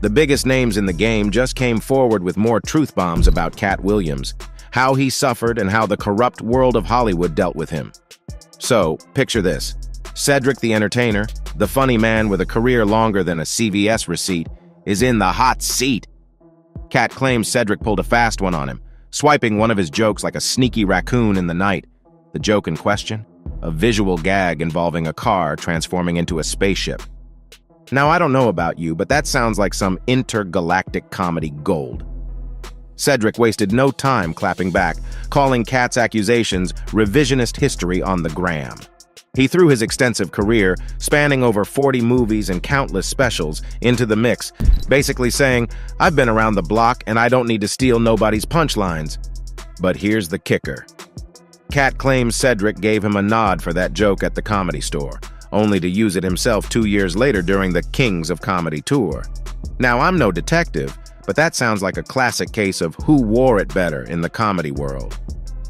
The biggest names in the game just came forward with more truth bombs about Katt Williams, how he suffered and how the corrupt world of Hollywood dealt with him. So, picture this. Cedric the Entertainer, the funny man with a career longer than a CVS receipt, is in the hot seat. Katt claims Cedric pulled a fast one on him, swiping one of his jokes like a sneaky raccoon in the night. The joke in question? A visual gag involving a car transforming into a spaceship. Now, I don't know about you, but that sounds like some intergalactic comedy gold. Cedric wasted no time clapping back, calling Katt's accusations revisionist history on the gram. He threw his extensive career, spanning over 40 movies and countless specials, into the mix, basically saying, "I've been around the block and I don't need to steal nobody's punchlines." But here's the kicker. Katt claims Cedric gave him a nod for that joke at the Comedy Store, only to use it himself 2 years later during the Kings of Comedy tour. Now, I'm no detective, but that sounds like a classic case of who wore it better in the comedy world.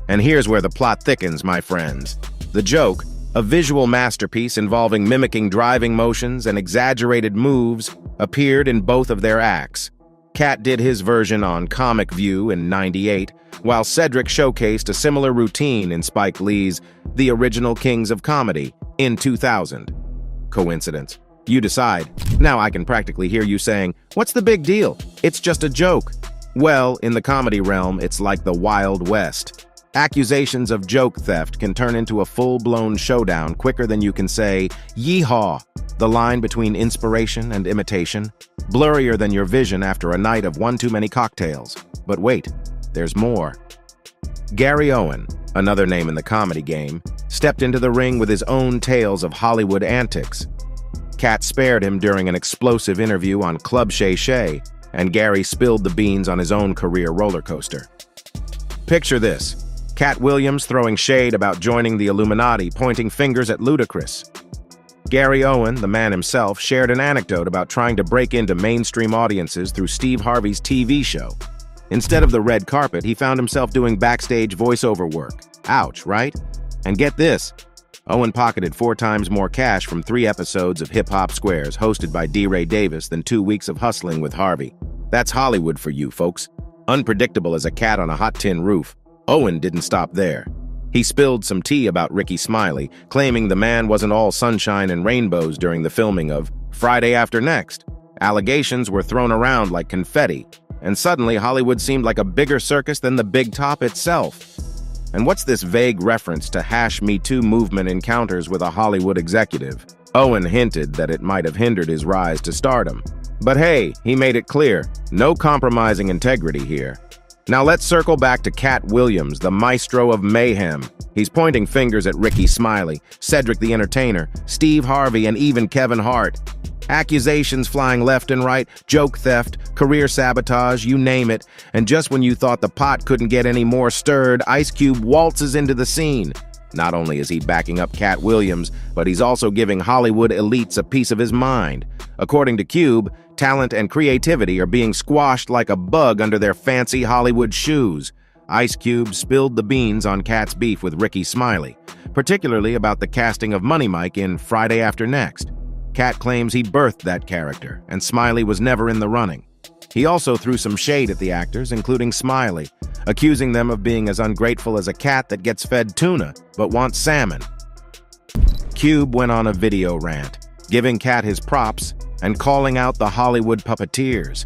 And here's where the plot thickens, my friends. The joke, a visual masterpiece involving mimicking driving motions and exaggerated moves, appeared in both of their acts. Katt did his version on Comic View in '98, while Cedric showcased a similar routine in Spike Lee's The Original Kings of Comedy in 2000. Coincidence? You decide. Now I can practically hear you saying, "What's the big deal? It's just a joke." Well, in the comedy realm, it's like the Wild West. Accusations of joke theft can turn into a full-blown showdown quicker than you can say, "Yeehaw!" The line between inspiration and imitation, blurrier than your vision after a night of one too many cocktails. But wait, there's more. Gary Owen, another name in the comedy game, stepped into the ring with his own tales of Hollywood antics. Katt spared him during an explosive interview on Club Shay Shay, and Gary spilled the beans on his own career roller coaster. Picture this. Katt Williams throwing shade about joining the Illuminati, pointing fingers at Ludacris. Gary Owen, the man himself, shared an anecdote about trying to break into mainstream audiences through Steve Harvey's TV show. Instead of the red carpet, he found himself doing backstage voiceover work. Ouch, right? And get this. Owen pocketed 4 times more cash from 3 episodes of Hip Hop Squares hosted by D. Ray Davis than 2 weeks of hustling with Harvey. That's Hollywood for you, folks. Unpredictable as a cat on a hot tin roof. Owen didn't stop there. He spilled some tea about Ricky Smiley, claiming the man wasn't all sunshine and rainbows during the filming of Friday After Next. Allegations were thrown around like confetti, and suddenly Hollywood seemed like a bigger circus than the Big Top itself. And what's this vague reference to #Me Too movement encounters with a Hollywood executive? Owen hinted that it might have hindered his rise to stardom. But hey, he made it clear, no compromising integrity here. Now let's circle back to Katt Williams, the maestro of mayhem. He's pointing fingers at Ricky Smiley, Cedric the Entertainer, Steve Harvey, and even Kevin Hart. Accusations flying left and right, joke theft, career sabotage, you name it. And just when you thought the pot couldn't get any more stirred, Ice Cube waltzes into the scene. Not only is he backing up Katt Williams, but he's also giving Hollywood elites a piece of his mind. According to Cube, talent and creativity are being squashed like a bug under their fancy Hollywood shoes. Ice Cube spilled the beans on Katt's beef with Ricky Smiley, particularly about the casting of Money Mike in Friday After Next. Katt claims he birthed that character, and Smiley was never in the running. He also threw some shade at the actors, including Smiley, accusing them of being as ungrateful as a cat that gets fed tuna but wants salmon. Cube went on a video rant, giving Katt his props and calling out the Hollywood puppeteers.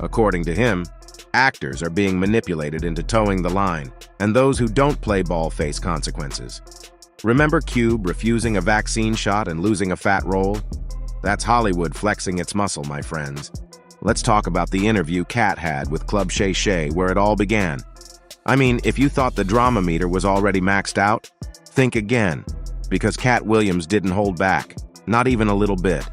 According to him, actors are being manipulated into towing the line, and those who don't play ball face consequences. Remember Cube refusing a vaccine shot and losing a fat role? That's Hollywood flexing its muscle, my friends. Let's talk about the interview Katt had with Club Shay Shay, where it all began. I mean, if you thought the drama meter was already maxed out, think again, because Katt Williams didn't hold back, not even a little bit.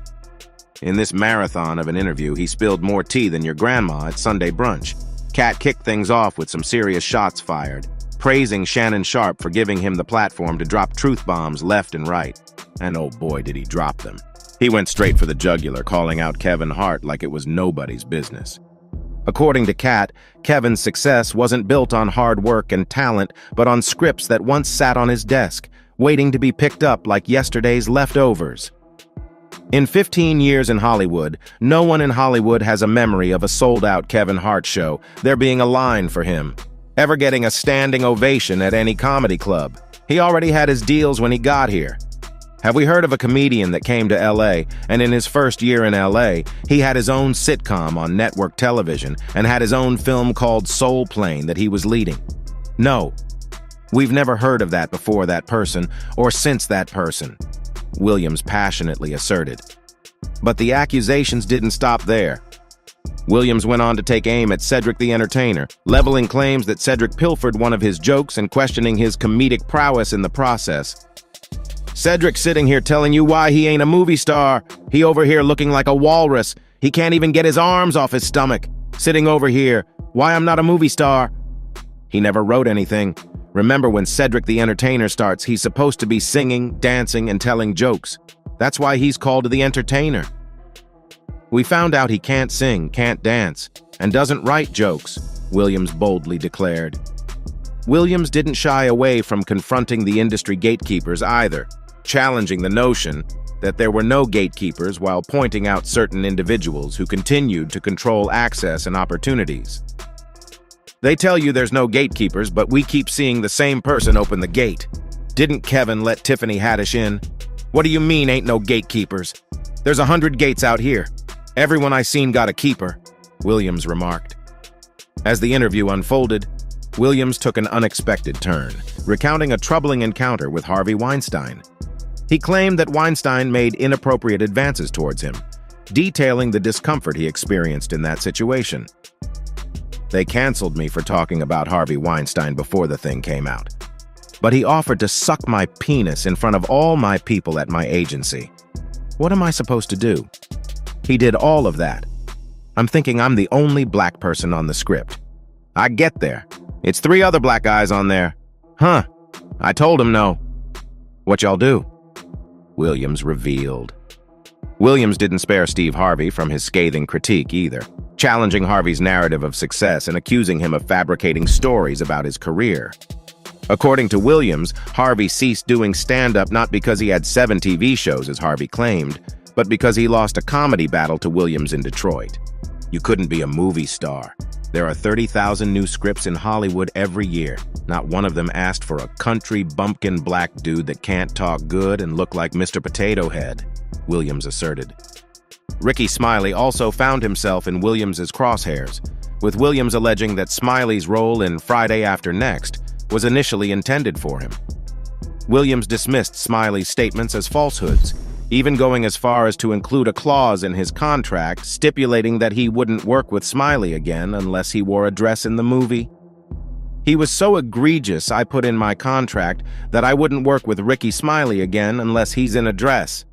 In this marathon of an interview, he spilled more tea than your grandma at Sunday brunch. Katt kicked things off with some serious shots fired, praising Shannon Sharpe for giving him the platform to drop truth bombs left and right. And oh boy, did he drop them. He went straight for the jugular, calling out Kevin Hart like it was nobody's business. According to Katt, Kevin's success wasn't built on hard work and talent, but on scripts that once sat on his desk, waiting to be picked up like yesterday's leftovers. In 15 years in Hollywood, no one in Hollywood has a memory of a sold-out Kevin Hart show, there being a line for him, ever getting a standing ovation at any comedy club. He already had his deals when he got here. Have we heard of a comedian that came to LA, and in his first year in LA, he had his own sitcom on network television and had his own film called Soul Plane that he was leading? No. We've never heard of that before that person, or since that person, Williams passionately asserted. But the accusations didn't stop there. Williams went on to take aim at Cedric the Entertainer, leveling claims that Cedric pilfered one of his jokes and questioning his comedic prowess in the process. Cedric sitting here telling you why he ain't a movie star. He over here looking like a walrus. He can't even get his arms off his stomach. Sitting over here, why I'm not a movie star. He never wrote anything. Remember, when Cedric the Entertainer starts, he's supposed to be singing, dancing, and telling jokes. That's why he's called the Entertainer. We found out he can't sing, can't dance, and doesn't write jokes, Williams boldly declared. Williams didn't shy away from confronting the industry gatekeepers either, challenging the notion that there were no gatekeepers while pointing out certain individuals who continued to control access and opportunities. They tell you there's no gatekeepers, but we keep seeing the same person open the gate. Didn't Kevin let Tiffany Haddish in? What do you mean ain't no gatekeepers? There's 100 gates out here. Everyone I seen got a keeper, Williams remarked. As the interview unfolded, Williams took an unexpected turn, recounting a troubling encounter with Harvey Weinstein. He claimed that Weinstein made inappropriate advances towards him, detailing the discomfort he experienced in that situation. They canceled me for talking about Harvey Weinstein before the thing came out. But he offered to suck my penis in front of all my people at my agency. What am I supposed to do? He did all of that. I'm thinking I'm the only black person on the script. I get there. It's 3 other black guys on there. Huh. I told him no. What y'all do? Williams revealed. Williams didn't spare Steve Harvey from his scathing critique either, challenging Harvey's narrative of success and accusing him of fabricating stories about his career. According to Williams, Harvey ceased doing stand-up not because he had 7 TV shows, as Harvey claimed, but because he lost a comedy battle to Williams in Detroit. You couldn't be a movie star. There are 30,000 new scripts in Hollywood every year. Not one of them asked for a country bumpkin black dude that can't talk good and look like Mr. Potato Head, Williams asserted. Ricky Smiley also found himself in Williams's crosshairs, with Williams alleging that Smiley's role in Friday After Next was initially intended for him. Williams dismissed Smiley's statements as falsehoods, even going as far as to include a clause in his contract stipulating that he wouldn't work with Smiley again unless he wore a dress in the movie. He was so egregious, I put in my contract that I wouldn't work with Ricky Smiley again unless he's in a dress.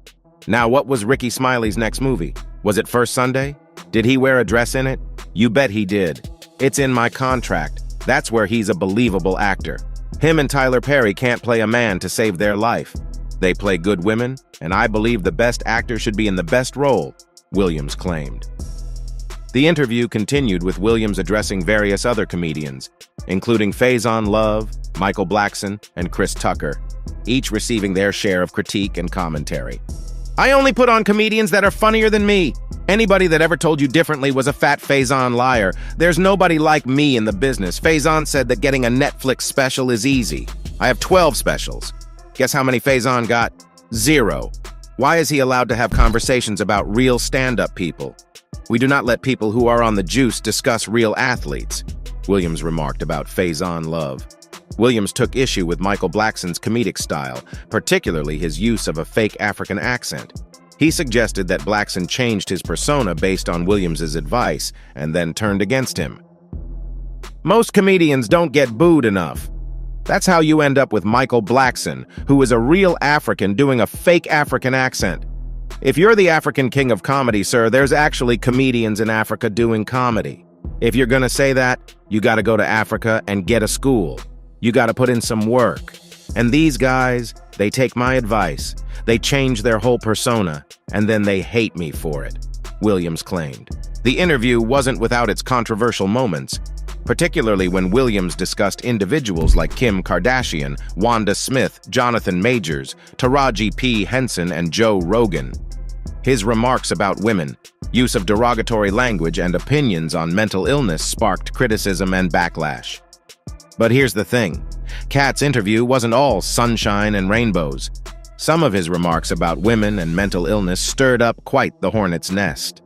Now, what was Ricky Smiley's next movie? Was it First Sunday? Did he wear a dress in it? You bet he did. It's in my contract. That's where he's a believable actor. Him and Tyler Perry can't play a man to save their life. They play good women, and I believe the best actor should be in the best role, Williams claimed. The interview continued with Williams addressing various other comedians, including Faison Love, Michael Blackson, and Chris Tucker, each receiving their share of critique and commentary. I only put on comedians that are funnier than me. Anybody that ever told you differently was a fat Faison liar. There's nobody like me in the business. Faison said that getting a Netflix special is easy. I have 12 specials. Guess how many Faison got? 0. Why is he allowed to have conversations about real stand-up people? We do not let people who are on the juice discuss real athletes, Williams remarked about Faison Love. Williams took issue with Michael Blackson's comedic style, particularly his use of a fake African accent. He suggested that Blackson changed his persona based on Williams's advice and then turned against him. Most comedians don't get booed enough. That's how you end up with Michael Blackson, who is a real African doing a fake African accent. If you're the African king of comedy, sir, there's actually comedians in Africa doing comedy. If you're gonna say that, you gotta go to Africa and get a school. You gotta put in some work. And these guys, they take my advice, they change their whole persona, and then they hate me for it, Williams claimed. The interview wasn't without its controversial moments, particularly when Williams discussed individuals like Kim Kardashian, Wanda Smith, Jonathan Majors, Taraji P. Henson, and Joe Rogan. His remarks about women, use of derogatory language, and opinions on mental illness sparked criticism and backlash. But here's the thing. Katt's interview wasn't all sunshine and rainbows. Some of his remarks about women and mental illness stirred up quite the hornet's nest.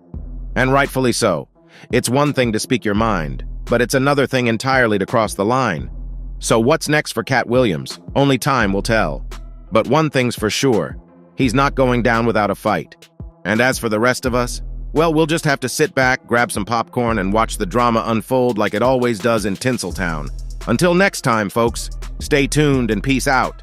And rightfully so. It's one thing to speak your mind, but it's another thing entirely to cross the line. So what's next for Katt Williams? Only time will tell. But one thing's for sure. He's not going down without a fight. And as for the rest of us, well, we'll just have to sit back, grab some popcorn, and watch the drama unfold like it always does in Tinseltown. Until next time, folks, stay tuned and peace out.